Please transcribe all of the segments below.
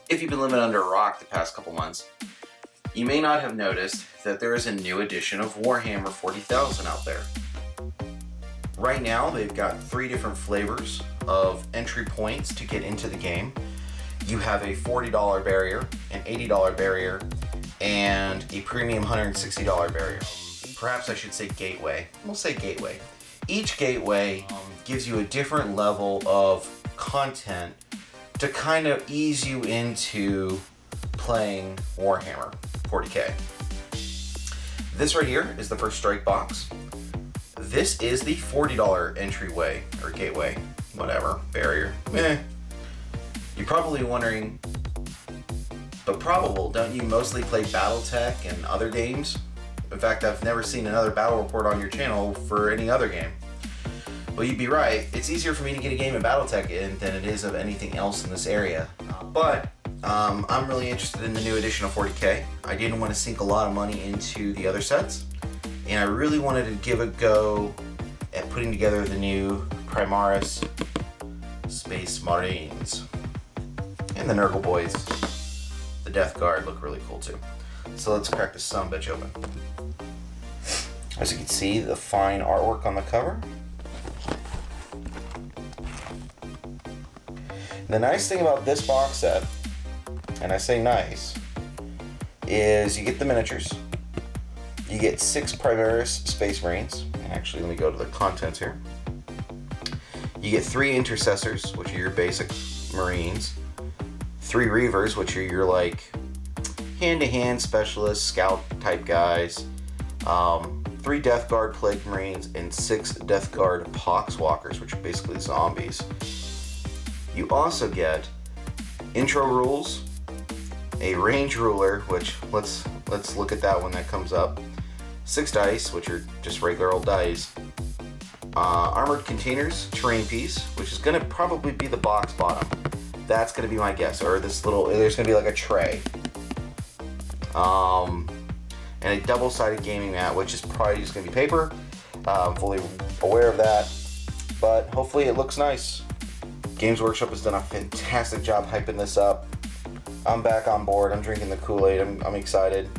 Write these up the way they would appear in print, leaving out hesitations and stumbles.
if you've been living under a rock the past couple months, you may not have noticed that there is a new edition of Warhammer 40,000 out there. Right now, they've got 3 different flavors of entry points to get into the game. You have a $40 barrier, an $80 barrier, and a premium $160 barrier. Perhaps I should say gateway. We'll say gateway. Each gateway gives you a different level of content to kind of ease you into playing Warhammer 40k. This right here is the first strike box. This is the $40 entryway, or gateway, whatever, barrier. You're probably wondering, but probable, don't you mostly play BattleTech and other games? In fact, I've never seen another battle report on your channel for any other game. Well, you'd be right. It's easier for me to get a game of BattleTech in than it is of anything else in this area. But I'm really interested in the new edition of 40k. I didn't want to sink a lot of money into the other sets, and I really wanted to give a go at putting together the new Primaris Space Marines. And the Nurgle Boys, the Death Guard, look really cool too. So let's crack this sumbitch open. As you can see, the fine artwork on the cover. The nice thing about this box set, and I say nice, is you get the miniatures. You get 6 Primaris Space Marines. Actually, let me go to the contents here. You get 3 Intercessors, which are your basic Marines. 3 Reavers, which are your like hand-to-hand specialist scout type guys. 3 Death Guard Plague Marines and 6 Death Guard Poxwalkers, which are basically zombies. You also get intro rules, a range ruler, which let's look at that when that comes up. 6 dice, which are just regular old dice. Armored containers, terrain piece, which is gonna probably be the box bottom. That's gonna be my guess. Or this little, there's gonna be like a tray. And a double-sided gaming mat, which is probably just gonna be paper. I'm fully aware of that, but hopefully it looks nice. Games Workshop has done a fantastic job hyping this up. I'm back on board. I'm drinking the Kool-Aid. I'm excited.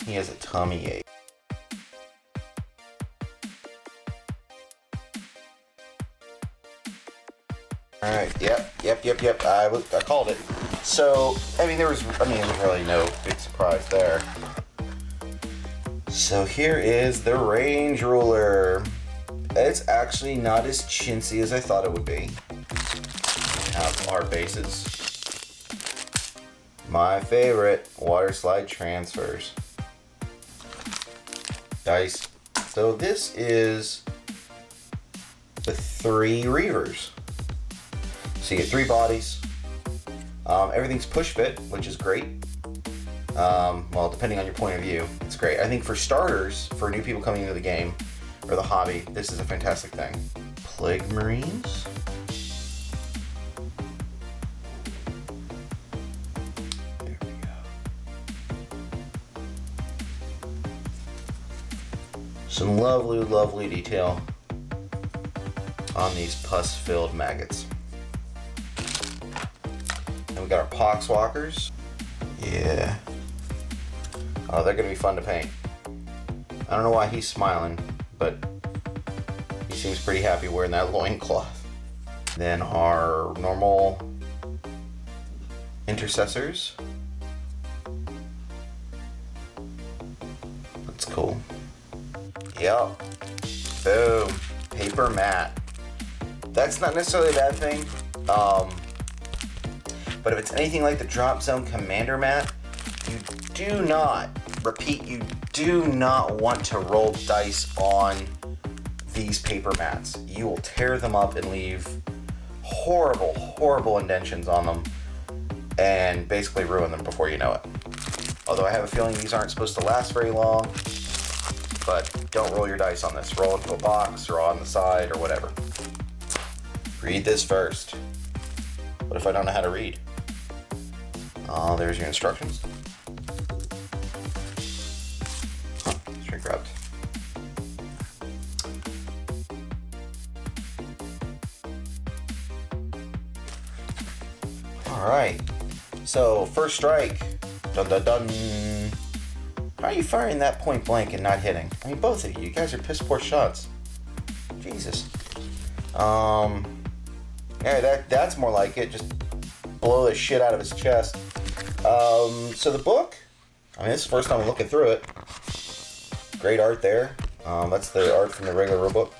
He has a tummy ache. Alright, yep. I called it. So, there's really no big surprise there. So here is the range ruler. It's actually not as chintzy as I thought it would be. We have our bases. My favorite, water slide transfers. Dice. So this is the 3 Reavers. So you get 3 bodies. Everything's push fit, which is great. Well, depending on your point of view, it's great. I think for starters, for new people coming into the game or the hobby, this is a fantastic thing. Plague Marines. There we go. Some lovely, lovely detail on these pus-filled maggots. And we got our Poxwalkers. Yeah. Oh, they're gonna be fun to paint. I don't know why he's smiling, but he seems pretty happy wearing that loincloth. Then our normal Intercessors. That's cool. Yep. Boom. Paper mat. That's not necessarily a bad thing. But if it's anything like the Drop Zone Commander mat, you do not want to roll dice on these paper mats. You will tear them up and leave horrible, horrible indentions on them and basically ruin them before you know it. Although I have a feeling these aren't supposed to last very long, but don't roll your dice on this. Roll into a box or on the side or whatever. Read this first. What if I don't know how to read? Oh, there's your instructions. Huh, I grabbed. Alright, so first strike. Dun dun dun. How are you firing that point blank and not hitting? I mean, both of you. You guys are piss poor shots. Jesus. Yeah, that's more like it. Just blow the shit out of his chest. So the book, I mean, this is the first time I'm looking through it. Great art there. That's the art from the regular rule book.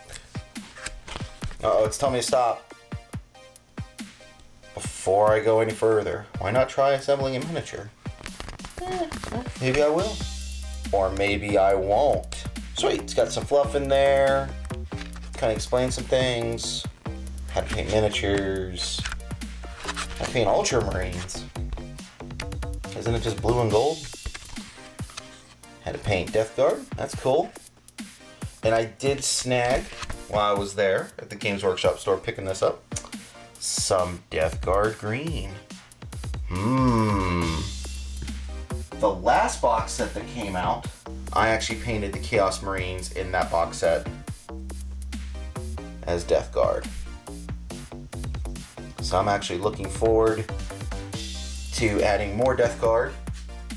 Uh-oh, it's telling me to stop. Before I go any further, why not try assembling a miniature? Maybe I will. Or maybe I won't. Sweet, it's got some fluff in there. Kind of explains some things. How to paint miniatures. How to paint ultramarines. Isn't it just blue and gold? How to paint Death Guard. That's cool. And I did snag, while I was there at the Games Workshop store picking this up, some Death Guard green. The last box set that came out, I actually painted the Chaos Marines in that box set as Death Guard. So I'm actually looking forward to adding more Death Guard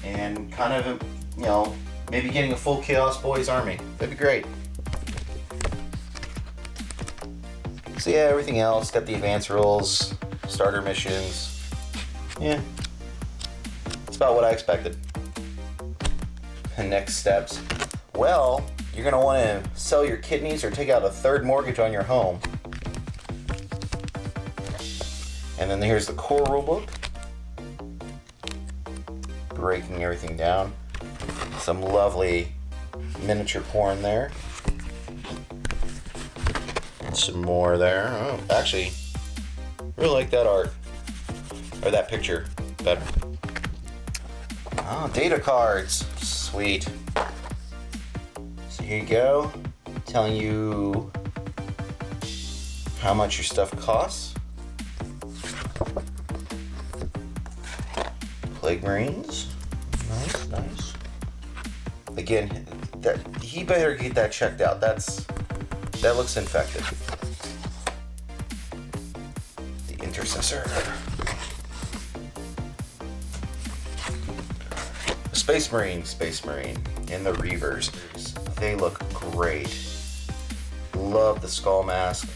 and kind of, you know, maybe getting a full Chaos Boys army. That'd be great. So yeah, everything else, got the advanced rules, starter missions. Yeah, it's about what I expected. And next steps. Well, you're gonna want to sell your kidneys or take out a third mortgage on your home. And then here's the core rulebook. Breaking everything down. Some lovely miniature porn there. Some more there. Oh, actually, really like that art. Or that picture better. Oh, data cards. Sweet. So here you go. Telling you how much your stuff costs. Plague Marines. Nice, nice. Again, he better get that checked out. That looks infected. The Intercessor. Space Marine, and the Reavers. They look great. Love the skull mask.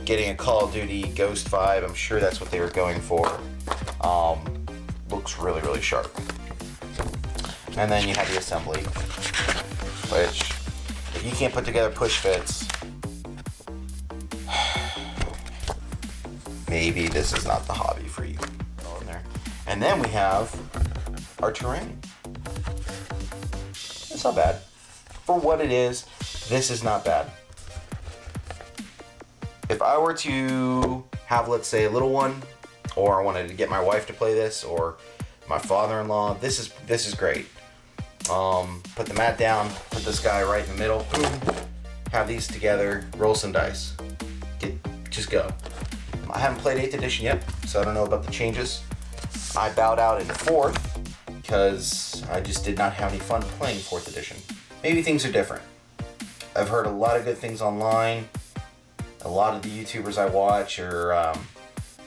Getting a Call of Duty Ghost vibe. I'm sure that's what they were going for. Looks really, really sharp. And then you have the assembly, which, if you can't put together push fits, maybe this is not the hobby for you. And then we have our terrain. It's not bad. For what it is, this is not bad. If I were to have, let's say, a little one, or I wanted to get my wife to play this, or my father-in-law, this is great. Put the mat down, put this guy right in the middle, boom, have these together, roll some dice. Just go. I haven't played 8th edition yet, so I don't know about the changes. I bowed out in 4th because I just did not have any fun playing 4th edition. Maybe things are different. I've heard a lot of good things online. A lot of the YouTubers I watch are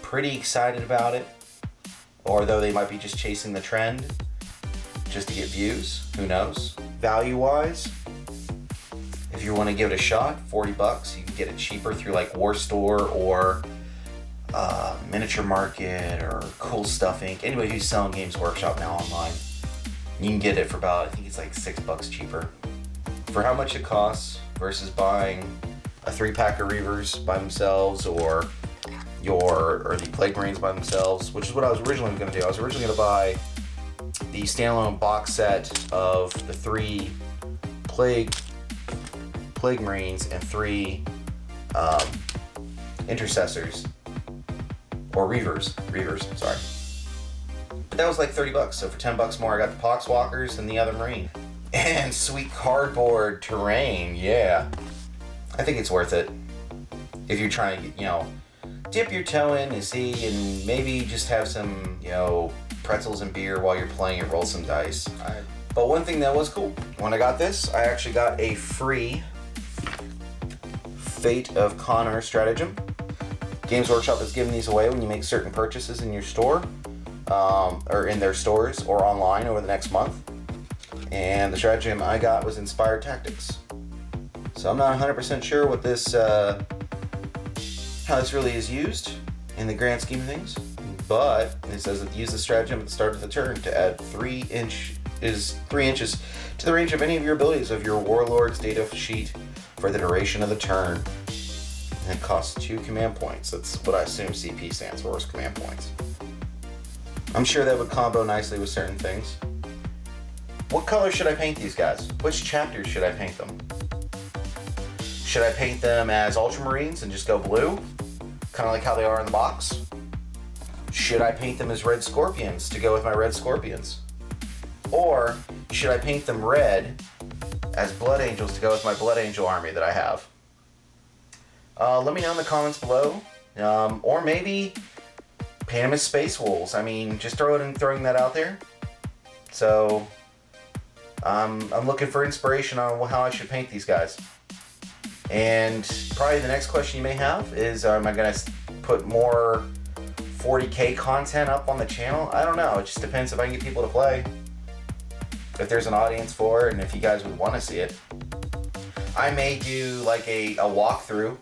pretty excited about it, or though they might be just chasing the trend just to get views, who knows. Value-wise, if you want to give it a shot, $40, you can get it cheaper through like War Store or Miniature Market or Cool Stuff Inc. Anybody who's selling Games Workshop now online, you can get it for about, I think it's like $6 cheaper. For how much it costs versus buying a 3-pack of Reavers by themselves or the Plague Marines by themselves, which is what I was originally going to do. I was originally going to buy the standalone box set of the 3 Plague Marines and 3 Intercessors. Or Reavers, sorry. But that was like $30, so for $10 more I got the Poxwalkers and the other Marine. And sweet cardboard terrain, yeah. I think it's worth it. If you're trying to, dip your toe in and see, and maybe just have some, pretzels and beer while you're playing and roll some dice. But one thing that was cool, when I got this, I actually got a free Fate of Connor stratagem. Games Workshop is giving these away when you make certain purchases in your store, or in their stores, or online over the next month. And the stratagem I got was Inspired Tactics. So I'm not 100% sure what this, how this really is used in the grand scheme of things. But it says that use the stratagem at the start of the turn to add 3 inches to the range of any of your abilities of your Warlord's data sheet for the duration of the turn. And it costs 2 command points. That's what I assume CP stands for, is command points. I'm sure that would combo nicely with certain things. What color should I paint these guys? Which chapters should I paint them? Should I paint them as ultramarines and just go blue? Kind of like how they are in the box? Should I paint them as red scorpions to go with my red scorpions? Or should I paint them red as blood angels to go with my blood angel army that I have? Let me know in the comments below. Or maybe paint them as space wolves. I mean, just throwing that out there. So I'm looking for inspiration on how I should paint these guys. And probably the next question you may have is, am I going to put more 40k content up on the channel? I don't know. It just depends if I can get people to play. If there's an audience for it, and if you guys would want to see it. I may do like a walkthrough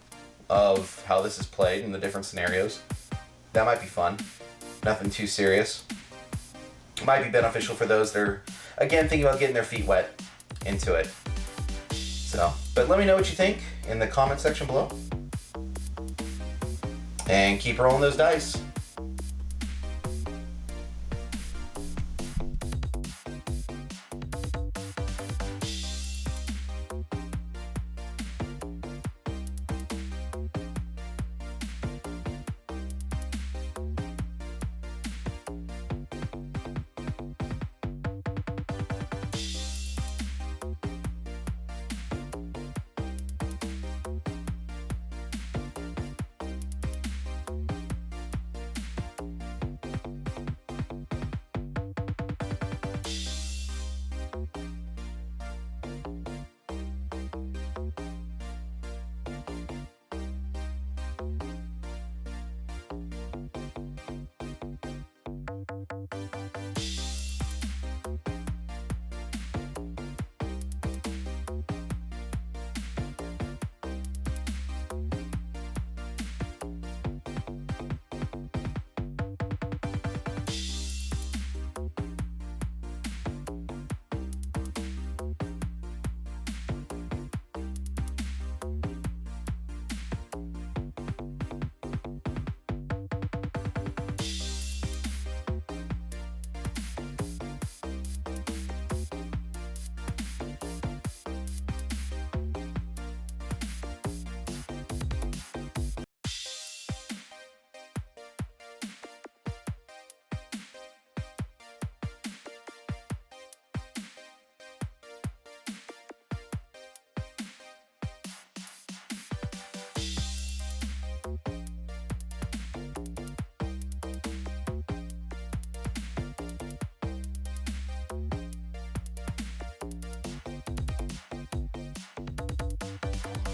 of how this is played in the different scenarios. That might be fun. Nothing too serious. Might be beneficial for those that are, again, thinking about getting their feet wet into it. So, but let me know what you think in the comment section below. And keep rolling those dice.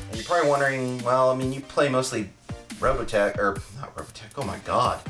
And you're probably wondering, well, I mean, you play mostly Robotech, or not Robotech, oh my god.